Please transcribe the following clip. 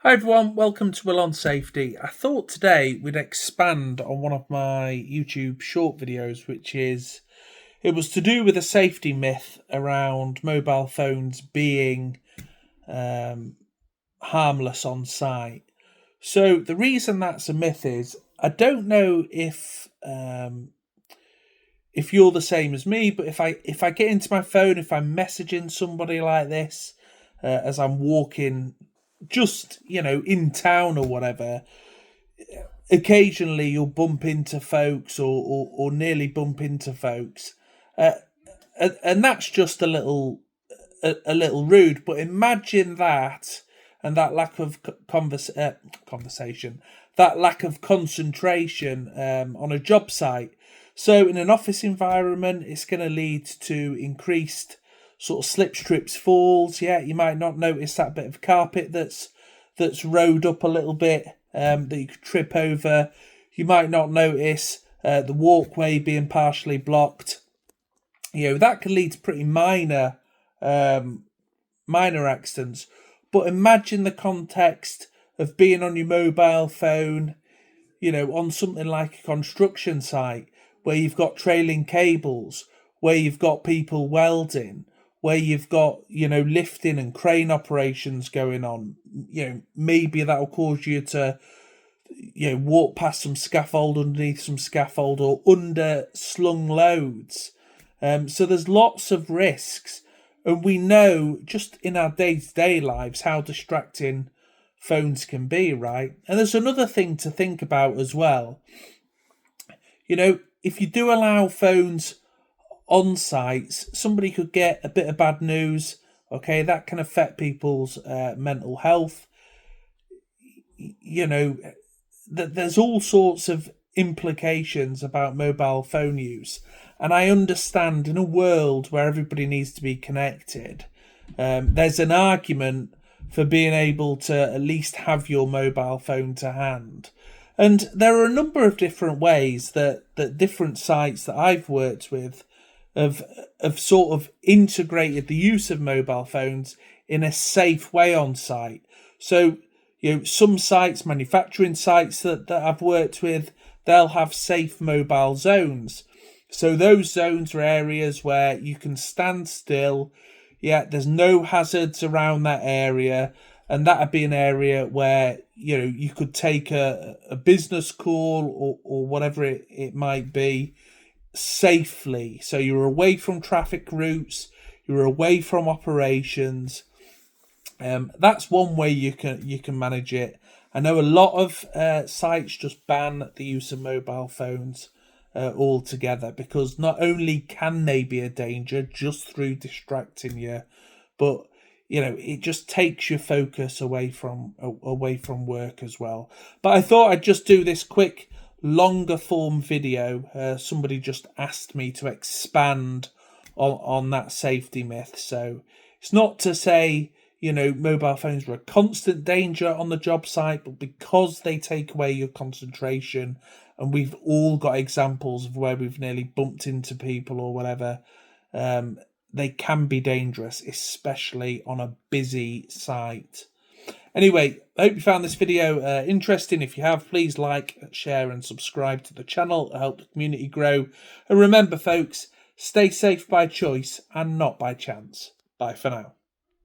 Hi everyone, welcome to Will on Safety. I thought today we'd expand on one of my YouTube short videos, it was to do with a safety myth around mobile phones being harmless on site. So the reason that's a myth is I don't know if you're the same as me, but if I get into my phone, if I'm messaging somebody like this as I'm walking just in town or whatever, occasionally you'll bump into folks or nearly bump into folks, uh, and that's just a little rude. But imagine that, and that lack of conversation, that lack of concentration on a job site. So in an office environment, it's going to lead to increased sort of slip, trips, falls. Yeah, you might not notice that bit of carpet that's rode up a little bit, that you could trip over. You might not notice the walkway being partially blocked. That can lead to pretty minor accidents. But imagine the context of being on your mobile phone, on something like a construction site where you've got trailing cables, where you've got people welding, where you've got, lifting and crane operations going on. Maybe that'll cause you to, walk past some scaffold, underneath some scaffold, or under slung loads. So there's lots of risks. And we know just in our day-to-day lives how distracting phones can be, right? And there's another thing to think about as well. If you do allow phones on sites, somebody could get a bit of bad news. Okay, that can affect people's mental health. There's all sorts of implications about mobile phone use. And I understand in a world where everybody needs to be connected, there's an argument for being able to at least have your mobile phone to hand. And there are a number of different ways that different sites that I've worked with have sort of integrated the use of mobile phones in a safe way on site. So, some sites, manufacturing sites that I've worked with, they'll have safe mobile zones. So those zones are areas where you can stand still. Yeah, there's no hazards around that area. And that'd be an area where, you could take a business call or whatever it might be safely. So you're away from traffic routes, you're away from operations. That's one way you can manage it. I know a lot of sites just ban the use of mobile phones altogether, because not only can they be a danger just through distracting you, but it just takes your focus away from work as well. But I thought I'd just do this quick longer form video. Somebody just asked me to expand on that safety myth. So it's not to say mobile phones are a constant danger on the job site, but because they take away your concentration, and we've all got examples of where we've nearly bumped into people or whatever, they can be dangerous, especially on a busy site. Anyway, I hope you found this video interesting. If you have, please like, share and subscribe to the channel to help the community grow. And remember, folks, stay safe by choice and not by chance. Bye for now.